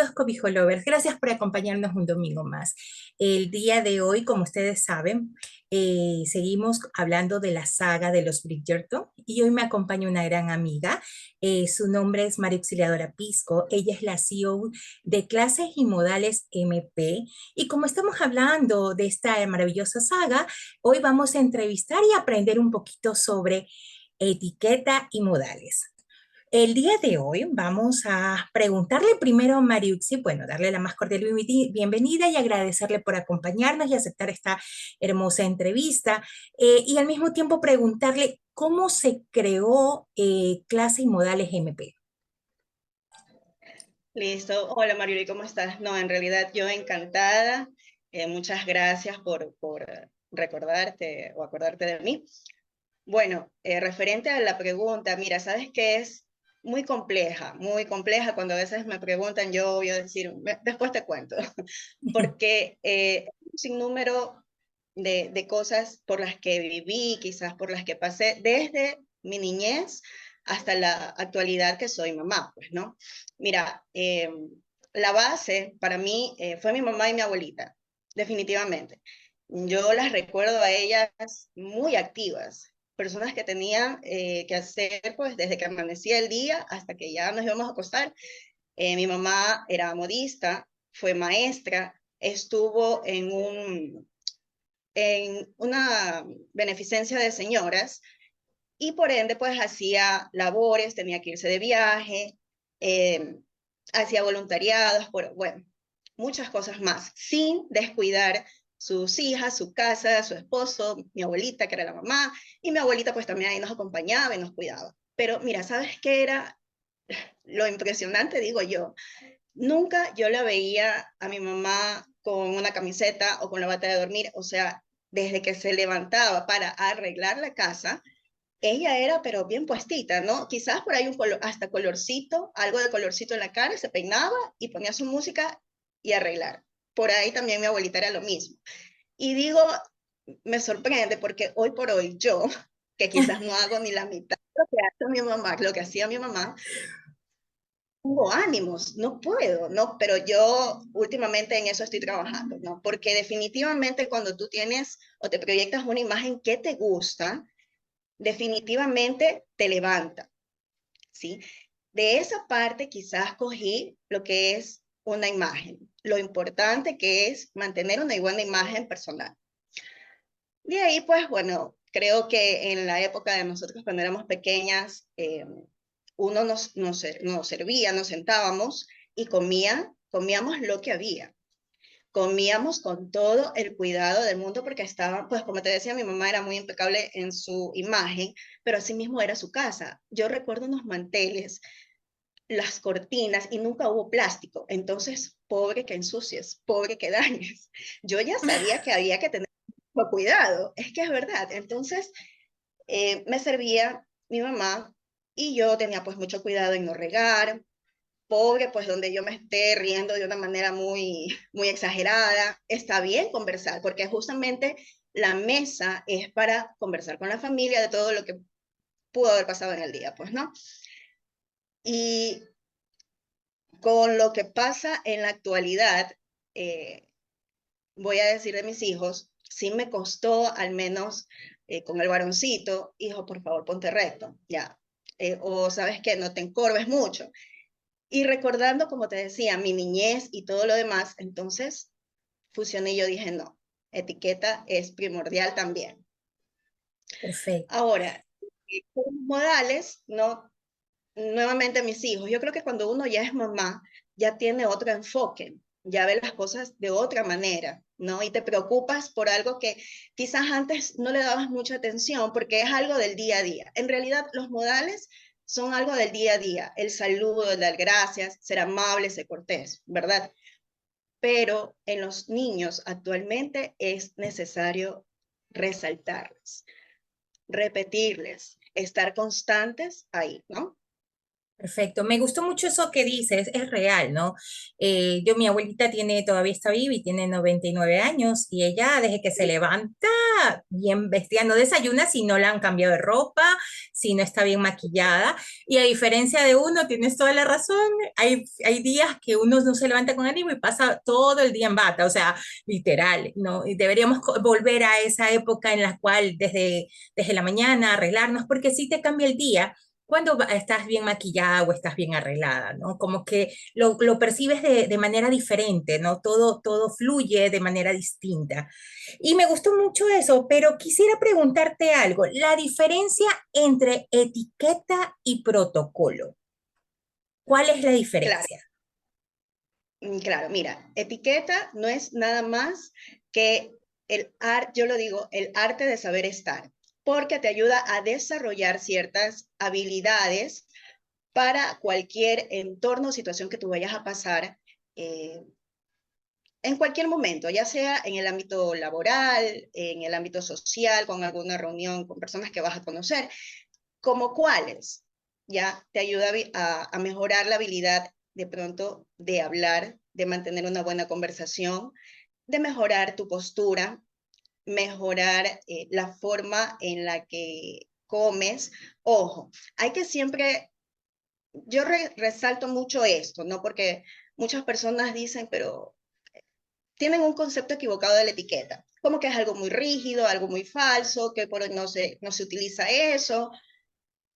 queridos cobijolovers, gracias por acompañarnos un domingo más. El día de hoy, como ustedes saben, seguimos hablando de la saga de los Bridgerton y hoy me acompaña una gran amiga. Su nombre es María Auxiliadora Pisco. Ella es la CEO de Clases y Modales MP. Y como estamos hablando de esta maravillosa saga, hoy vamos a entrevistar y aprender un poquito sobre etiqueta y modales. El día de hoy vamos a preguntarle primero a Mariuxi, bueno, darle la más cordial bienvenida y agradecerle por acompañarnos y aceptar esta hermosa entrevista, y al mismo tiempo preguntarle cómo se creó Clase y Modales MP. Listo. Hola Marioli, ¿cómo estás? No, en realidad yo encantada. Muchas gracias por recordarte o acordarte de mí. Bueno, referente a la pregunta, mira, sabes que es muy compleja. Cuando a veces me preguntan, yo voy a decir, después te cuento, porque un sinnúmero de cosas por las que viví, quizás por las que pasé, desde mi niñez hasta la actualidad que soy mamá, pues, ¿no? Mira, la base para mí fue mi mamá y mi abuelita, definitivamente. Yo las recuerdo a ellas muy activas, personas que tenían que hacer pues desde que amanecía el día hasta que ya nos íbamos a acostar. Mi mamá era modista, fue maestra, estuvo en una beneficencia de señoras y por ende pues hacía labores, tenía que irse de viaje, eh, hacía voluntariados, bueno, muchas cosas más, sin descuidar sus hijas, su casa, su esposo, mi abuelita que era la mamá, y mi abuelita pues también ahí nos acompañaba y nos cuidaba. Pero mira, ¿sabes qué era lo impresionante? Digo yo, nunca yo la veía a mi mamá con una camiseta o con la bata de dormir, o sea, desde que se levantaba para arreglar la casa, ella era pero bien puestita, ¿no? Quizás por ahí un color, hasta colorcito, algo de colorcito en la cara, se peinaba y ponía su música y arreglar. Por ahí también mi abuelita era lo mismo. Y digo, me sorprende porque hoy por hoy yo, que quizás no hago ni la mitad de lo que hace mi mamá, lo que hacía mi mamá, tengo ánimos, no puedo, ¿no? Pero yo últimamente en eso estoy trabajando, ¿no? Porque definitivamente cuando tú tienes o te proyectas una imagen que te gusta, definitivamente te levanta, ¿sí? De esa parte quizás cogí lo que es una imagen, lo importante que es mantener una buena imagen personal. De ahí, pues bueno, creo que en la época de nosotros cuando éramos pequeñas, uno nos servía, nos sentábamos y comíamos lo que había. Comíamos con todo el cuidado del mundo porque estaba, pues como te decía, mi mamá era muy impecable en su imagen, pero así mismo era su casa. Yo recuerdo unos manteles, las cortinas y nunca hubo plástico. Entonces, pobre que ensucies, pobre que dañes. Yo ya sabía que había que tener cuidado, es que es verdad. Entonces, me servía mi mamá y yo tenía pues mucho cuidado en no regar, pobre, pues donde yo me esté riendo de una manera muy exagerada, está bien conversar, porque justamente la mesa es para conversar con la familia de todo lo que pudo haber pasado en el día, pues, ¿no? Y con lo que pasa en la actualidad, eh, voy a decir de mis hijos, sí me costó al menos con el varoncito, hijo, por favor, ponte recto, ya. O sabes que no te encorves mucho. Y recordando, como te decía, mi niñez y todo lo demás, entonces fusioné y yo dije, no, etiqueta es primordial también. Perfecto. Ahora, con los modales, no, nuevamente mis hijos, yo creo que cuando uno ya es mamá, ya tiene otro enfoque, ya ve las cosas de otra manera, ¿no? Y te preocupas por algo que quizás antes no le dabas mucha atención porque es algo del día a día. En realidad, los modales son algo del día a día, el saludo, el dar gracias, ser amable, ser cortés, ¿verdad? Pero en los niños actualmente es necesario resaltarles, repetirles, estar constantes ahí, ¿no? Perfecto, me gustó mucho eso que dices, es real, ¿no? Mi abuelita todavía está viva y tiene 99 años y ella desde que se levanta bien vestida, no desayuna si no la han cambiado de ropa, si no está bien maquillada y a diferencia de uno, tienes toda la razón, hay días que uno no se levanta con ánimo y pasa todo el día en bata, o sea, literal, ¿no? Y deberíamos volver a esa época en la cual desde la mañana arreglarnos porque sí te cambia el día cuando estás bien maquillada o estás bien arreglada, ¿no? Como que lo percibes de manera diferente, ¿no? Todo fluye de manera distinta. Y me gustó mucho eso, pero quisiera preguntarte algo, la diferencia entre etiqueta y protocolo, ¿cuál es la Claro, diferencia? claro, mira, etiqueta no es nada más que yo lo digo, el arte de saber estar, porque te ayuda a desarrollar ciertas habilidades para cualquier entorno o situación que tú vayas a pasar eh, en cualquier momento, ya sea en el ámbito laboral, en el ámbito social, con alguna reunión con personas que vas a conocer, como cuáles, ya te ayuda a mejorar la habilidad de pronto de hablar, de mantener una buena conversación, de mejorar tu postura, mejorar la forma en la que comes. Ojo, hay que siempre, yo resalto mucho esto, ¿no? Porque muchas personas dicen, pero tienen un concepto equivocado de la etiqueta, como que es algo muy rígido, algo muy falso, que por hoy no se utiliza eso.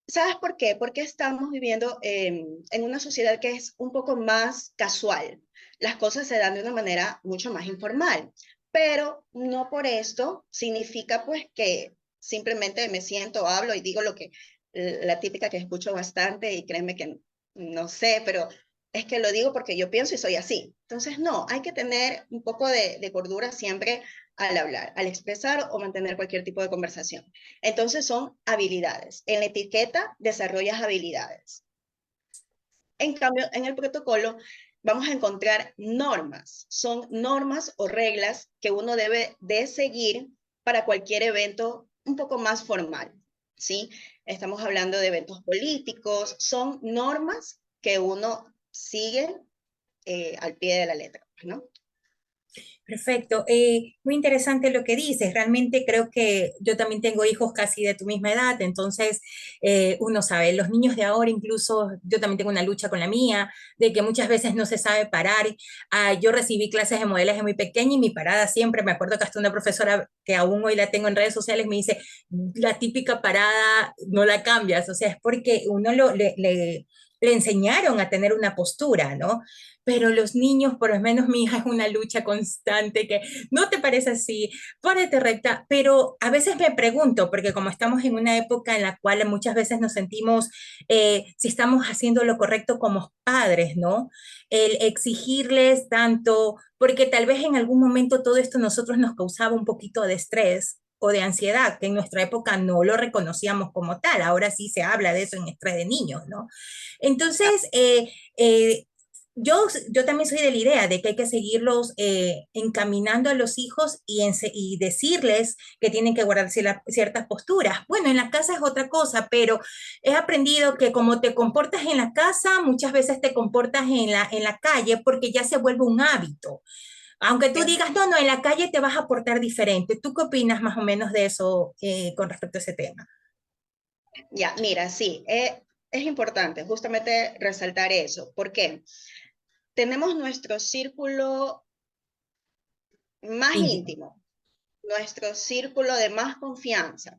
¿Sabes por qué? Porque estamos viviendo en una sociedad que es un poco más casual. Las cosas se dan de una manera mucho más informal, pero no por esto significa pues que simplemente me siento, hablo y digo lo que la típica que escucho bastante y créeme que no sé, pero es que lo digo porque yo pienso y soy así. Entonces, no, hay que tener un poco de cordura siempre al hablar, al expresar o mantener cualquier tipo de conversación. Entonces son habilidades. En la etiqueta desarrollas habilidades. En cambio, en el protocolo vamos a encontrar normas. Son normas o reglas que uno debe de seguir para cualquier evento un poco más formal. ¿Sí? Estamos hablando de eventos políticos. Son normas que uno sigue al pie de la letra, ¿no? Perfecto. Muy interesante lo que dices. Realmente creo que yo también tengo hijos casi de tu misma edad, entonces uno sabe, los niños de ahora incluso, yo también tengo una lucha con la mía, de que muchas veces no se sabe parar. Yo recibí clases de modelaje muy pequeña y mi parada siempre, me acuerdo que hasta una profesora que aún hoy la tengo en redes sociales me dice, la típica parada no la cambias, o sea, es porque uno le enseñaron a tener una postura, ¿no? Pero los niños, por lo menos mi hija, es una lucha constante que no te parece así, párate recta, pero a veces me pregunto, porque como estamos en una época en la cual muchas veces nos sentimos si estamos haciendo lo correcto como padres, ¿no? El exigirles tanto, porque tal vez en algún momento todo esto nosotros nos causaba un poquito de estrés o de ansiedad, que en nuestra época no lo reconocíamos como tal, ahora sí se habla de eso en estrés de niños, ¿no? Entonces, yo también soy de la idea de que hay que seguirlos encaminando a los hijos y decirles que tienen que guardar ciertas posturas. Bueno, en la casa es otra cosa, pero he aprendido que como te comportas en la casa, muchas veces te comportas en la calle porque ya se vuelve un hábito. Aunque tú digas, no, no, en la calle te vas a portar diferente. ¿Tú qué opinas más o menos de eso con respecto a ese tema? Ya, mira, sí, es importante justamente resaltar eso. ¿Por qué? Tenemos nuestro círculo más Íntimo. íntimo, nuestro círculo de más confianza.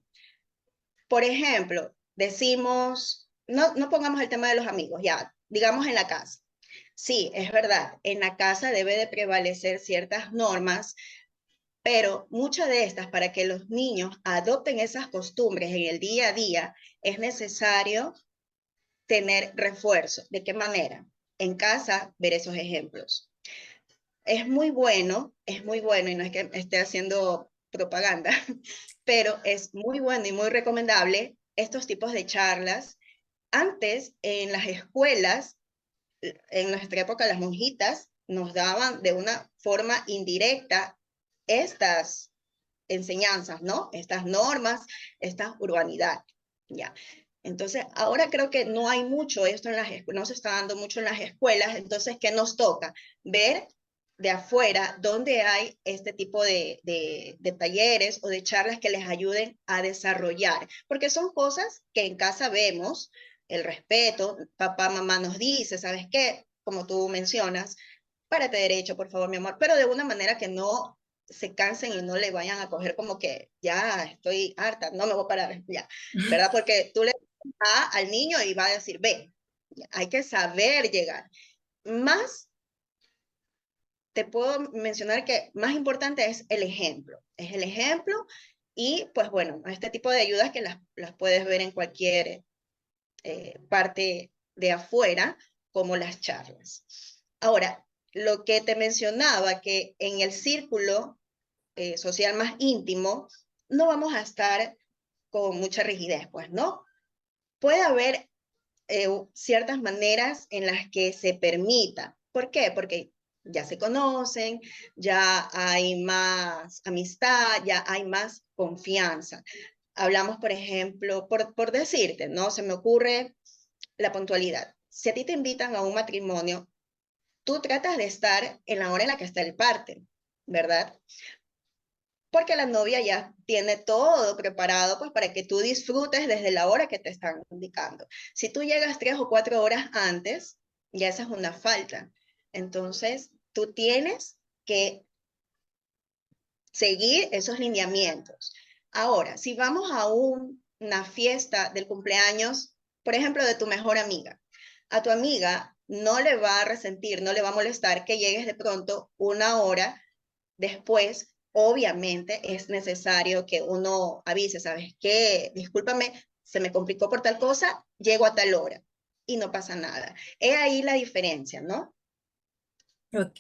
Por ejemplo, decimos, no pongamos el tema de los amigos, ya, digamos en la casa. Sí, es verdad, en la casa debe de prevalecer ciertas normas, pero muchas de estas, para que los niños adopten esas costumbres en el día a día, es necesario tener refuerzo. ¿De qué manera? En casa, ver esos ejemplos. Es muy bueno, y no es que esté haciendo propaganda, pero es muy bueno y muy recomendable estos tipos de charlas. Antes, en las escuelas, en nuestra época, las monjitas nos daban de una forma indirecta estas enseñanzas, ¿no? Estas normas, esta urbanidad, ¿ya? Entonces, ahora creo que no hay mucho esto en las escuelas, no se está dando mucho en las escuelas, entonces, ¿qué nos toca? Ver de afuera dónde hay este tipo de talleres o de charlas que les ayuden a desarrollar, porque son cosas que en casa vemos, el respeto, papá, mamá nos dice, ¿sabes qué? Como tú mencionas, párate derecho, por favor, mi amor, pero de una manera que no se cansen y no le vayan a coger como que ya estoy harta, no me voy a parar, ya, ¿verdad? Porque tú le al niño y va a decir, ve, hay que saber llegar. Más, te puedo mencionar que más importante es el ejemplo y pues bueno, este tipo de ayudas que las puedes ver en cualquier parte de afuera, como las charlas. Ahora, lo que te mencionaba, que en el círculo social más íntimo, no vamos a estar con mucha rigidez, pues, ¿no? Puede haber ciertas maneras en las que se permita. ¿Por qué? Porque ya se conocen, ya hay más amistad, ya hay más confianza. Hablamos, por ejemplo, por decirte, ¿no? Se me ocurre la puntualidad. Si a ti te invitan a un matrimonio, tú tratas de estar en la hora en la que está el parte, ¿verdad? Porque la novia ya tiene todo preparado pues para que tú disfrutes desde la hora que te están indicando. Si tú llegas 3 o 4 horas antes, ya esa es una falta. Entonces, tú tienes que seguir esos lineamientos. Ahora, si vamos a una fiesta del cumpleaños, por ejemplo, de tu mejor amiga, a tu amiga no le va a resentir, no le va a molestar que llegues de pronto 1 hora después. Obviamente es necesario que uno avise, ¿sabes qué? Discúlpame, se me complicó por tal cosa, llego a tal hora y no pasa nada. He ahí la diferencia, ¿no? Ok,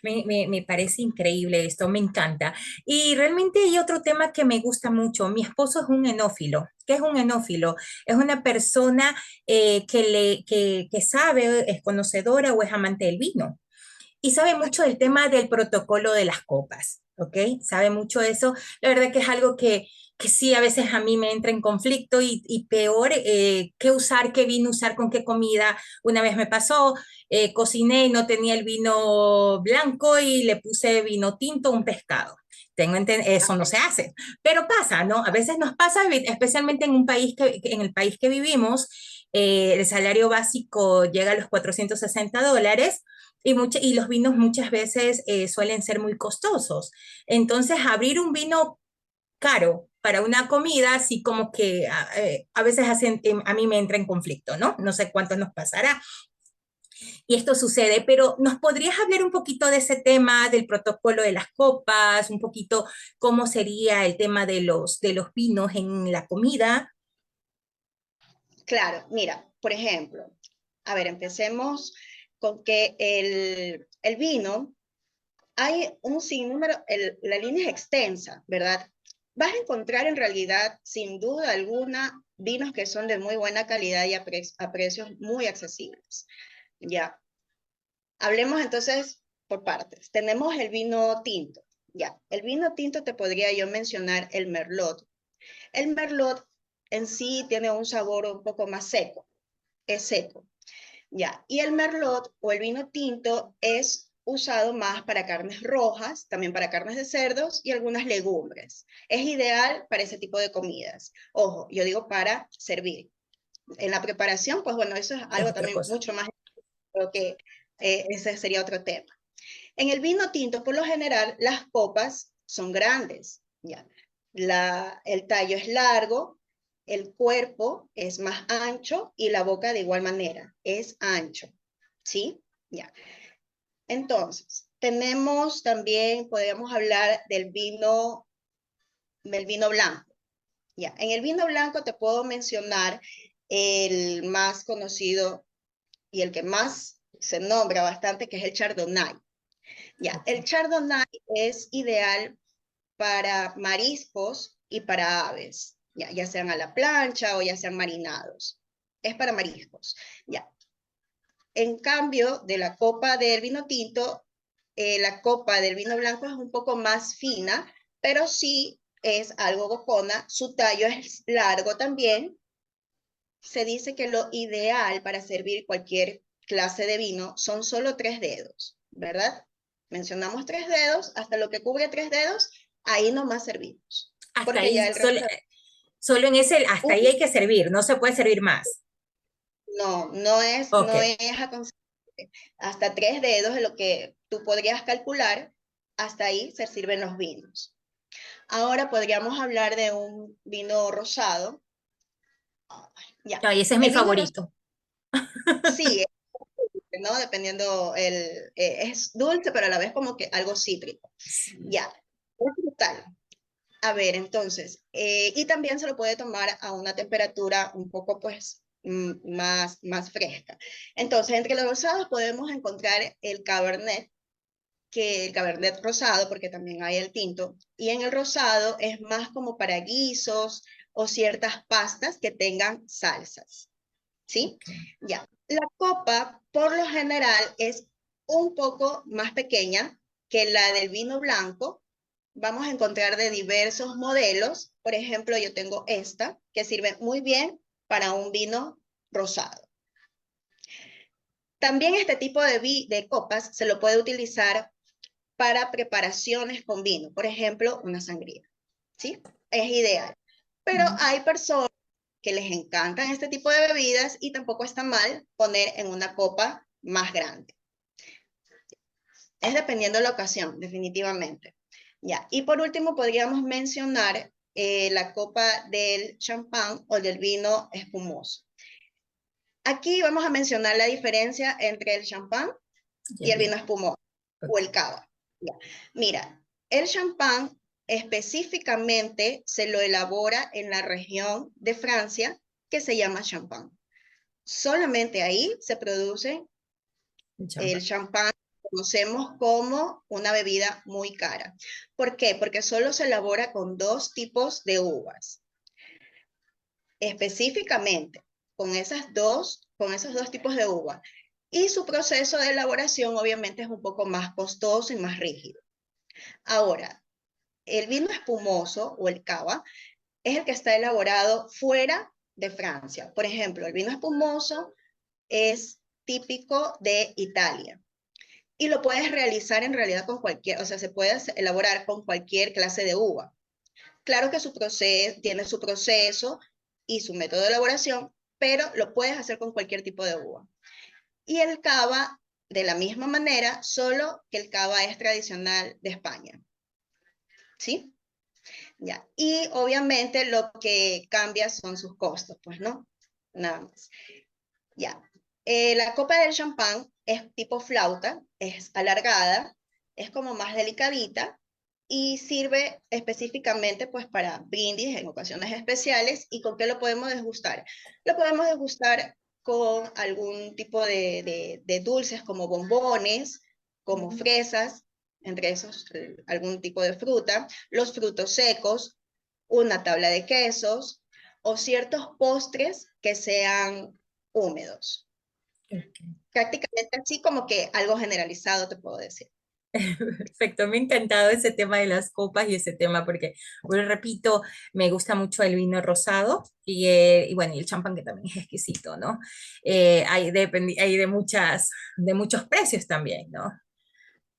me parece increíble esto, me encanta. Y realmente hay otro tema que me gusta mucho. Mi esposo es un enófilo. ¿Qué es un enófilo? Es una persona que sabe, es conocedora o es amante del vino y sabe mucho del tema del protocolo de las copas, ¿ok? Sabe mucho de eso. La verdad que es algo que sí a veces a mí me entra en conflicto y peor, qué usar, qué vino usar, con qué comida. Una vez me pasó, cociné y no tenía el vino blanco y le puse vino tinto a un pescado. Eso no se hace, pero pasa, ¿no? A veces nos pasa, especialmente en un país en el país que vivimos, el salario básico llega a los $460 y los vinos muchas veces suelen ser muy costosos. Entonces, abrir un vino caro para una comida, así como que a veces a mí me entra en conflicto, ¿no? No sé cuánto nos pasará. Y esto sucede, pero ¿nos podrías hablar un poquito de ese tema, del protocolo de las copas, un poquito cómo sería el tema de los vinos en la comida? Claro, mira, por ejemplo, a ver, empecemos con que el vino, hay un sinnúmero, la línea es extensa, ¿verdad? Vas a encontrar en realidad, sin duda alguna, vinos que son de muy buena calidad y a precios muy accesibles. Ya, hablemos entonces por partes. Tenemos el vino tinto. Ya, el vino tinto te podría yo mencionar el merlot. El merlot en sí tiene un sabor un poco más seco, es seco. Ya, y el merlot o el vino tinto es usado más para carnes rojas, también para carnes de cerdos y algunas legumbres. Es ideal para ese tipo de comidas. Ojo, yo digo para servir. En la preparación, pues bueno, eso es Es algo otra también cosa. mucho más, creo que ese sería otro tema. En el vino tinto, por lo general, las copas son grandes, ¿ya? El tallo es largo, el cuerpo es más ancho y la boca de igual manera es ancho, ¿sí? Ya. Entonces, tenemos también, podríamos hablar del vino blanco, ¿ya? En el vino blanco te puedo mencionar el más conocido y el que más se nombra bastante, que es el Chardonnay. Ya, el Okay. chardonnay es ideal para mariscos y para aves, ya sean a la plancha o ya sean marinados. Es para mariscos. Ya. En cambio, de la copa del vino tinto, la copa del vino blanco es un poco más fina, pero sí es algo bocona. Su tallo es largo también se dice que lo ideal para servir cualquier clase de vino son solo 3 dedos, ¿verdad? Mencionamos 3 dedos, hasta lo que cubre 3 dedos, ahí nomás servimos, Hasta porque ya ahí, el resto, solo en ese, hasta ahí uh, hay que servir, no se puede servir más. no, no es, Ok. no es aconsejable. Hasta 3 dedos es lo que tú podrías calcular, hasta ahí se sirven los vinos. Ahora podríamos hablar de un vino rosado. Ya, Ay, ese es mi el vino rosado, favorito. sí, ¿no? Dependiendo, es dulce, pero a la vez como que algo cítrico. Sí. Ya, es brutal. A ver, entonces, y también se lo puede tomar a una temperatura un poco, pues, más fresca. Entonces, entre los rosados podemos encontrar el Cabernet, que el Cabernet rosado, porque también hay el tinto, y en el rosado es más como para guisos o ciertas pastas que tengan salsas. ¿Sí? Ok. Ya. La copa, por lo general, es un poco más pequeña que la del vino blanco. Vamos a encontrar de diversos modelos. Por ejemplo, yo tengo esta, que sirve muy bien para un vino rosado. También este tipo de copas se lo puede utilizar para preparaciones con vino. Por ejemplo, una sangría. ¿Sí? Es ideal. Pero Mm. hay personas que les encantan este tipo de bebidas y tampoco está mal poner en una copa más grande. Es dependiendo de la ocasión, definitivamente. Ya. Y por último, podríamos mencionar la copa del champán o del vino espumoso. Aquí vamos a mencionar la diferencia entre el champán Y y el el vino. vino espumoso Ok. o el cava. Ya. Mira, el champán específicamente se lo elabora en la región de Francia que se llama champán. Solamente ahí se produce El champán. el champán que conocemos como una bebida muy cara. ¿Por qué? Porque solo se elabora con 2 tipos de uvas. Específicamente, con esos dos tipos de uva. Y su proceso de elaboración obviamente es un poco más costoso y más rígido. Ahora, el vino espumoso o el cava es el que está elaborado fuera de Francia. Por ejemplo, el vino espumoso es típico de Italia y lo puedes realizar en realidad con cualquier, o sea, se puede elaborar con cualquier clase de uva. Claro que tiene su proceso y su método de elaboración, pero lo puedes hacer con cualquier tipo de uva. Y el cava, de la misma manera, solo que el cava es tradicional de España. ¿Sí? Ya. Y obviamente lo que cambia son sus costos, pues, ¿no? Nada más. Ya. La copa del champán es tipo flauta, es alargada, es como más delicadita y sirve específicamente pues para brindis en ocasiones especiales. ¿Y con qué lo podemos degustar? Lo podemos degustar con algún tipo de dulces como bombones, como Mm. fresas, entre esos algún tipo de fruta, los frutos secos, una tabla de quesos o ciertos postres que sean húmedos. Ok. Prácticamente así como que algo generalizado te puedo decir. Perfecto, me ha encantado ese tema de las copas y ese tema porque, bueno, repito, me gusta mucho el vino rosado y bueno, y el champán que también es exquisito, ¿no? Hay de muchos precios también, ¿no?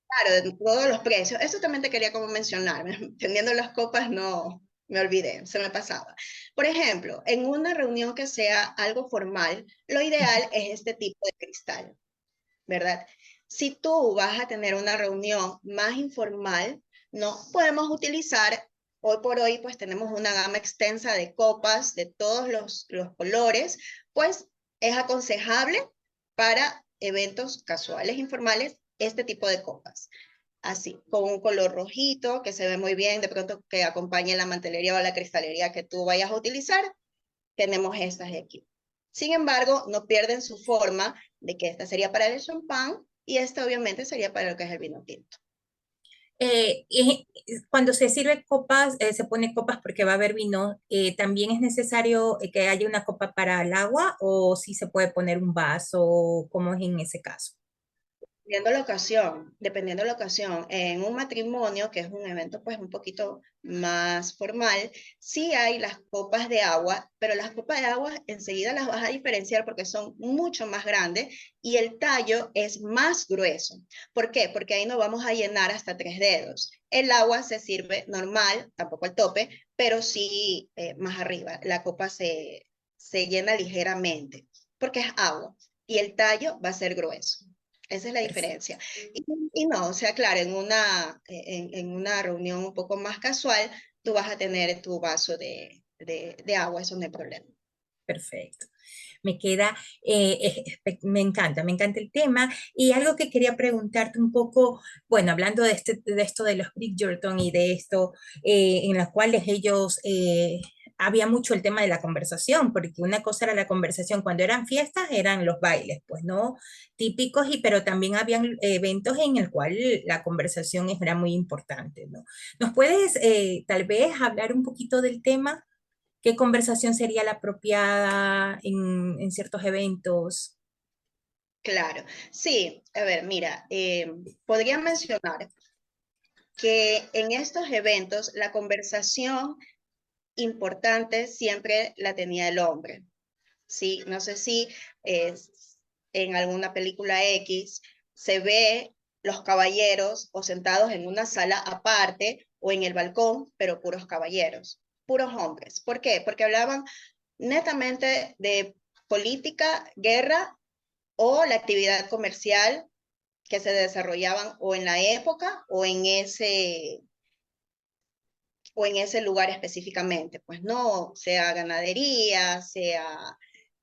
Claro, de todos los precios. Eso también te quería como mencionar. Tendiendo las copas no me olvidé, se me pasaba. Por ejemplo, en una reunión que sea algo formal, lo ideal es este tipo de cristal, ¿verdad? Si tú vas a tener una reunión más informal, no podemos utilizar, hoy por hoy, pues tenemos una gama extensa de copas de todos los colores, pues es aconsejable para eventos casuales, informales, este tipo de copas. Así, con un color rojito que se ve muy bien, de pronto que acompañe la mantelería o la cristalería que tú vayas a utilizar, tenemos estas de aquí. Sin embargo, no pierden su forma de que esta sería para el champán y esta obviamente sería para lo que es el vino tinto. Y cuando se sirve copas, se pone copas porque va a haber vino, ¿también es necesario que haya una copa para el agua o si se puede poner un vaso? ¿Cómo es en ese caso? dependiendo la ocasión, en un matrimonio, que es un evento pues un poquito más formal, sí hay las copas de agua, pero las copas de agua enseguida las vas a diferenciar porque son mucho más grandes y el tallo es más grueso. ¿Por qué? Porque ahí no vamos a llenar hasta 3 dedos. El agua se sirve normal, tampoco al tope, pero sí más arriba. La copa se llena ligeramente porque es agua y el tallo va a ser grueso. Esa es la diferencia. Y no, o sea, claro, en una reunión un poco más casual, tú vas a tener tu vaso de agua, eso no hay problema. Perfecto. Me queda, me encanta el tema. Y algo que quería preguntarte un poco, bueno, hablando de esto de los Bridgerton y de esto, en las cuales ellos, había mucho el tema de la conversación, porque una cosa era la conversación cuando eran fiestas, eran los bailes, pues, ¿no? Típicos, pero también habían eventos en el cual la conversación era muy importante, ¿no? ¿Nos puedes tal vez hablar un poquito del tema? ¿Qué conversación sería la apropiada en ciertos eventos? Claro, sí, a ver, mira, podría mencionar que en estos eventos la conversación importante siempre la tenía el hombre, ¿sí? No sé si eh, en alguna película X se ve los caballeros o sentados en una sala aparte o en el balcón, pero puros caballeros, puros hombres. ¿Por qué? Porque hablaban netamente de política, guerra o la actividad comercial que se desarrollaban o en la época o en ese lugar específicamente, pues no, sea ganadería, sea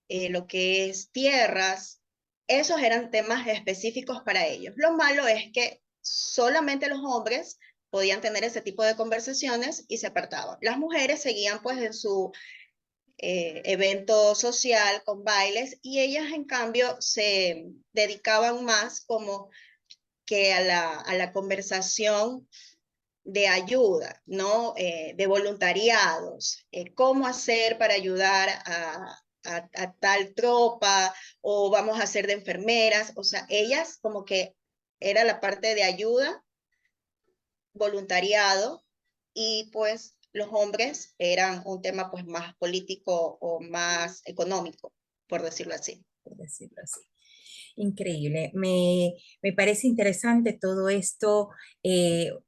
lo que es tierras, esos eran temas específicos para ellos. Lo malo es que solamente los hombres podían tener ese tipo de conversaciones y se apartaban. Las mujeres seguían pues en su evento social con bailes y ellas en cambio se dedicaban más como que a la conversación de ayuda, ¿no? De voluntariados, cómo hacer para ayudar a tal tropa o vamos a hacer de enfermeras, o sea, ellas como que era la parte de ayuda, voluntariado y pues los hombres eran un tema pues más político o más económico, por decirlo así. Por decirlo así. Increíble. Me parece interesante todo esto,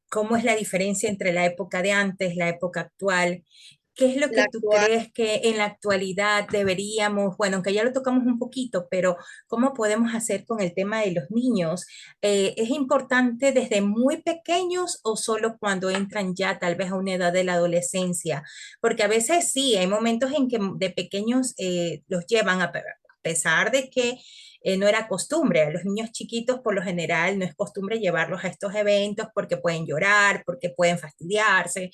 cómo es la diferencia entre la época de antes, la época actual. ¿Qué es lo que La tú actual, crees que en la actualidad deberíamos, bueno, aunque ya lo tocamos un poquito, pero cómo podemos hacer con el tema de los niños? ¿Es importante desde muy pequeños o solo cuando entran ya tal vez a una edad de la adolescencia? Porque a veces sí, hay momentos en que de pequeños los llevan a pesar de que no era costumbre. A los niños chiquitos, por lo general, no es costumbre llevarlos a estos eventos porque pueden llorar, porque pueden fastidiarse.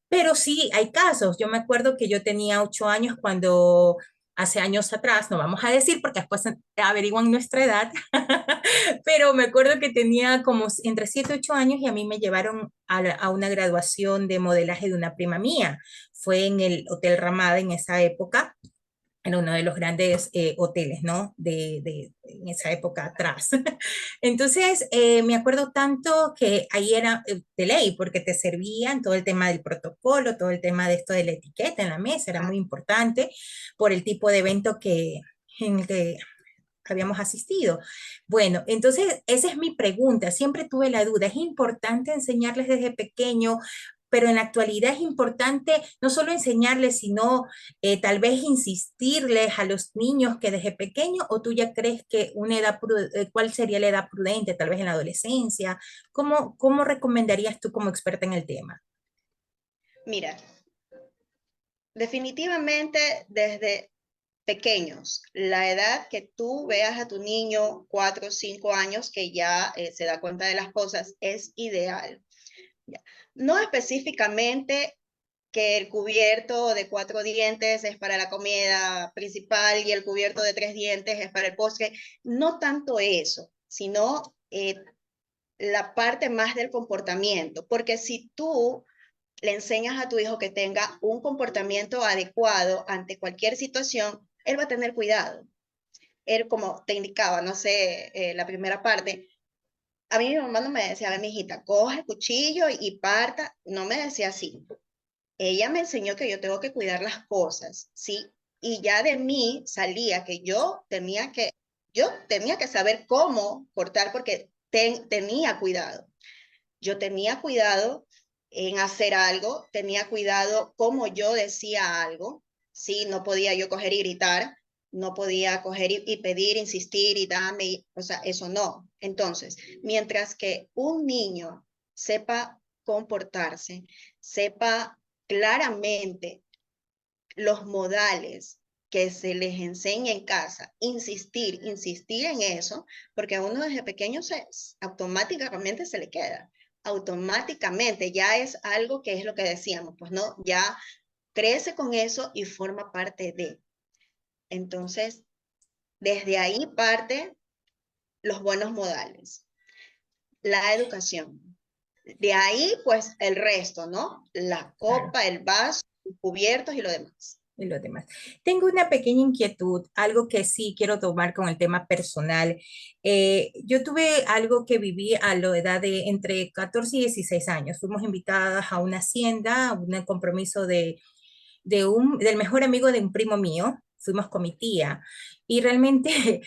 Pero sí, hay casos. Yo me acuerdo que yo tenía 8 años cuando, hace años atrás, no vamos a decir porque después averiguan nuestra edad, pero me acuerdo que tenía como entre 7 y 8 años y a mí me llevaron a una graduación de modelaje de una prima mía. Fue en el Hotel Ramada en esa época, era uno de los grandes hoteles, ¿no? En esa época atrás. Entonces, me acuerdo tanto que ahí era de ley, porque te servían todo el tema del protocolo, todo el tema de esto de la etiqueta en la mesa, era muy importante por el tipo de evento en el que habíamos asistido. Bueno, entonces esa es mi pregunta. Siempre tuve la duda. ¿Es importante enseñarles desde pequeño? Pero en la actualidad es importante no solo enseñarles, sino tal vez insistirles a los niños que desde pequeño, o tú ya crees que una edad, ¿cuál sería la edad prudente? Tal vez en la adolescencia. ¿Cómo recomendarías tú como experta en el tema? mira, definitivamente desde pequeños, la edad que tú veas a tu niño, 4 o 5 años, que ya se da cuenta de las cosas, es ideal. Ya. No específicamente que el cubierto de 4 dientes es para la comida principal y el cubierto de 3 dientes es para el postre, no tanto eso, sino la parte más del comportamiento, porque si tú le enseñas a tu hijo que tenga un comportamiento adecuado ante cualquier situación, él va a tener cuidado. era como te indicaba, no sé, la primera parte. A mí mi mamá no me decía, a ver, mi hijita, coge el cuchillo y parta, no me decía así. Ella me enseñó que yo tengo que cuidar las cosas, ¿sí? Y ya de mí salía que yo tenía que saber cómo cortar porque tenía cuidado. Yo tenía cuidado en hacer algo, tenía cuidado cómo yo decía algo, ¿sí? No podía yo coger y gritar, no podía coger y pedir, insistir y dame, o sea, eso no. Entonces, mientras que un niño sepa comportarse, sepa claramente los modales que se les enseña en casa, insistir en eso, porque a uno desde pequeño automáticamente se le queda, automáticamente ya es algo que es lo que decíamos, pues no, ya crece con eso y forma parte de. Entonces, desde ahí parte los buenos modales, la educación. De ahí, pues, el resto, ¿no? La Claro. copa, el vaso, los cubiertos y lo demás. Y los demás. Tengo una pequeña inquietud, algo que sí quiero tomar con el tema personal. Yo tuve algo que viví a la edad de entre 14 y 16 años. Fuimos invitadas a una hacienda, a un compromiso del mejor amigo de un primo mío. Fuimos con mi tía y realmente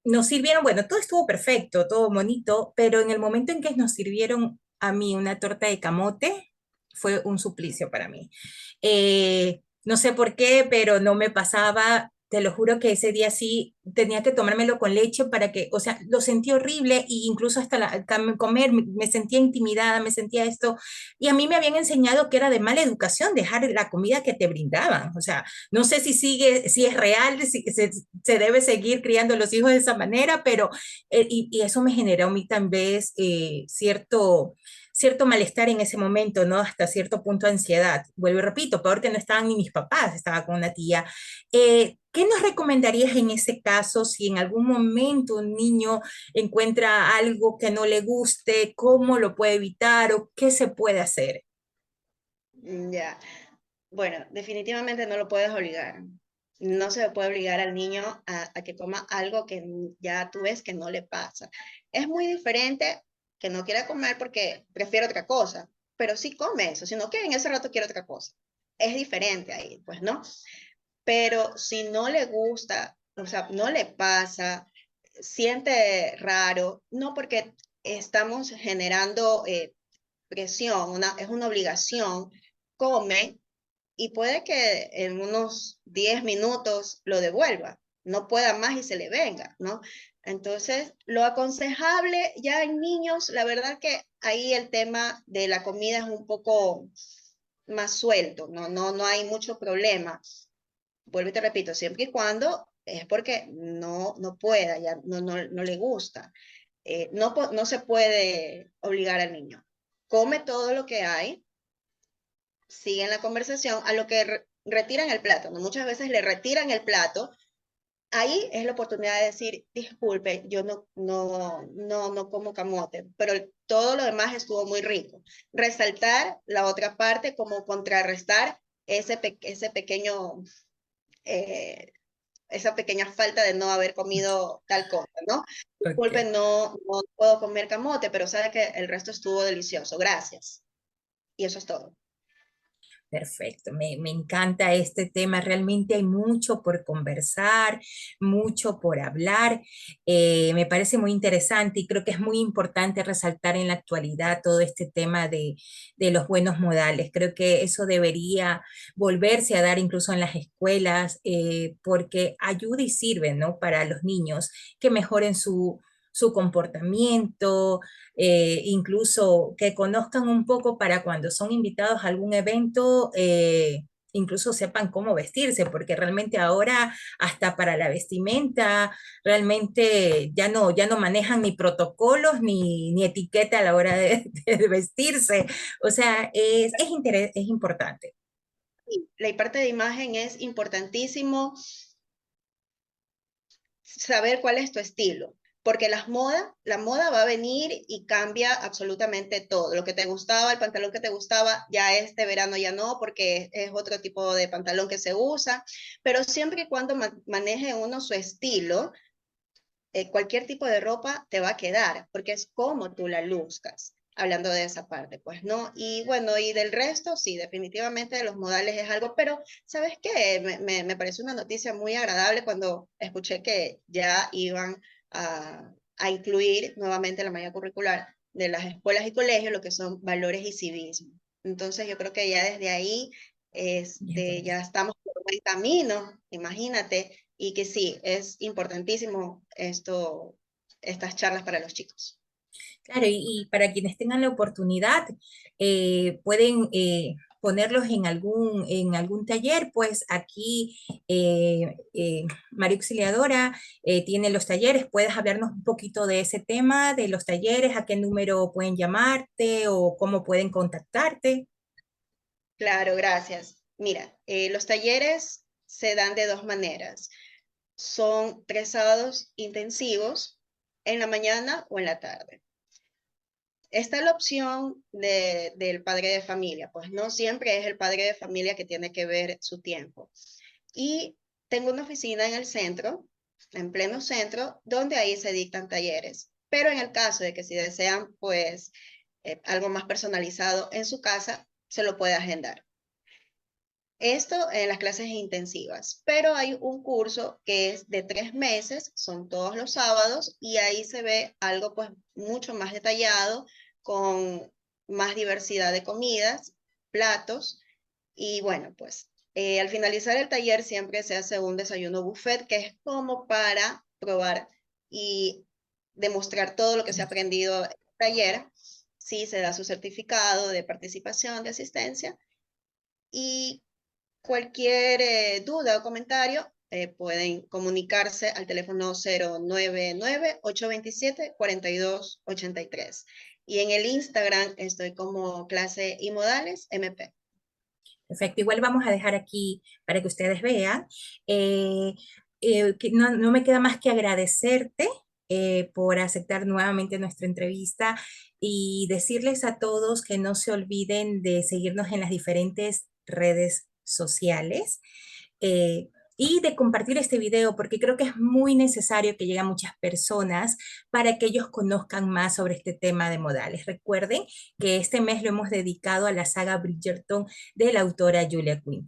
nos sirvieron, bueno, todo estuvo perfecto, todo bonito, pero en el momento en que nos sirvieron a mí una torta de camote, fue un suplicio para mí. No sé por qué, pero no me pasaba. Te lo juro que ese día sí tenía que tomármelo con leche para que, o sea, lo sentí horrible e incluso hasta comer me sentía intimidada, me sentía esto. Y a mí me habían enseñado que era de mala educación dejar la comida que te brindaban. O sea, no sé si sigue, si es real, si se debe seguir criando a los hijos de esa manera, pero y eso me generó a mí también cierto malestar en ese momento, ¿no? Hasta cierto punto de ansiedad. Vuelvo y repito, peor que no estaban ni mis papás, estaba con una tía. ¿Qué nos recomendarías en ese caso si en algún momento un niño encuentra algo que no le guste? ¿Cómo lo puede evitar o qué se puede hacer? Ya. Bueno, definitivamente no lo puedes obligar. No se puede obligar al niño a que coma algo que ya tú ves que no le pasa. Es muy diferente que no quiera comer porque prefiere otra cosa, pero sí come eso, sino que en ese rato quiere otra cosa. Es diferente ahí, pues, ¿no? Pero si no le gusta, o sea, no le pasa, siente raro, no porque estamos generando presión, es una obligación, come y puede que en unos 10 minutos lo devuelva, no pueda más y se le venga, ¿no? Entonces, lo aconsejable ya en niños, la verdad que ahí el tema de la comida es un poco más suelto, no hay mucho problema. Vuelvo y te repito, siempre y cuando es porque no pueda, ya no le gusta. No se puede obligar al niño. Come todo lo que hay, siguen la conversación, a lo que retiran el plato, ¿no? Muchas veces le retiran el plato, ahí es la oportunidad de decir, disculpe, yo no como camote, pero todo lo demás estuvo muy rico. Resaltar la otra parte como contrarrestar ese pequeño, eh, esa pequeña falta de no haber comido tal cosa, ¿no? Disculpe, Ok. no puedo comer camote, pero sabe que el resto estuvo delicioso, gracias. Y eso es todo. Perfecto, me encanta este tema. Realmente hay mucho por conversar, mucho por hablar. Me parece muy interesante y creo que es muy importante resaltar en la actualidad todo este tema de los buenos modales. Creo que eso debería volverse a dar incluso en las escuelas porque ayuda y sirve, ¿no? Para los niños que mejoren su comportamiento, incluso que conozcan un poco para cuando son invitados a algún evento, incluso sepan cómo vestirse, porque realmente ahora hasta para la vestimenta, realmente ya no manejan ni protocolos ni etiqueta a la hora de vestirse. O sea, es importante. La parte de imagen es importantísimo saber cuál es tu estilo. porque la moda va a venir y cambia absolutamente todo. Lo que te gustaba, el pantalón que te gustaba, ya este verano ya no, porque es otro tipo de pantalón que se usa, pero siempre y cuando maneje uno su estilo, cualquier tipo de ropa te va a quedar, porque es como tú la luzcas. Hablando de esa parte, pues no. Y bueno, y del resto, sí, definitivamente de los modales es algo, pero ¿sabes qué? Me parece una noticia muy agradable cuando escuché que ya iban a incluir nuevamente en la malla curricular de las escuelas y colegios lo que son valores y civismo. Entonces yo creo que ya desde ahí Bien por eso. ya estamos por buen camino, imagínate, y que sí, es importantísimo estas charlas para los chicos. Claro, y para quienes tengan la oportunidad, pueden ponerlos en algún taller, pues aquí María Auxiliadora tiene los talleres. ¿Puedes hablarnos un poquito de ese tema, de los talleres, a qué número pueden llamarte o cómo pueden contactarte? Claro, gracias. Mira, los talleres se dan de dos maneras. Son 3 sábados intensivos en la mañana o en la tarde. Está la opción del padre de familia, pues no siempre es el padre de familia que tiene que ver su tiempo. Y tengo una oficina en el centro, en pleno centro, donde ahí se dictan talleres. Pero en el caso de que si desean, pues, algo más personalizado en su casa, se lo puede agendar. Esto en las clases intensivas, pero hay un curso que es de 3 meses, son todos los sábados, y ahí se ve algo pues mucho más detallado, con más diversidad de comidas, platos, y bueno, pues al finalizar el taller siempre se hace un desayuno buffet, que es como para probar y demostrar todo lo que se ha aprendido en el taller. Sí, se da su certificado de participación, de asistencia, y cualquier duda o comentario, pueden comunicarse al teléfono 099-827-4283. Y en el Instagram estoy como clase y modales MP. Perfecto, igual vamos a dejar aquí para que ustedes vean. Eh, que no me queda más que agradecerte por aceptar nuevamente nuestra entrevista y decirles a todos que no se olviden de seguirnos en las diferentes redes sociales. eh, y de compartir este video porque creo que es muy necesario que llegue a muchas personas para que ellos conozcan más sobre este tema de modales. Recuerden que este mes lo hemos dedicado a la saga Bridgerton de la autora Julia Quinn.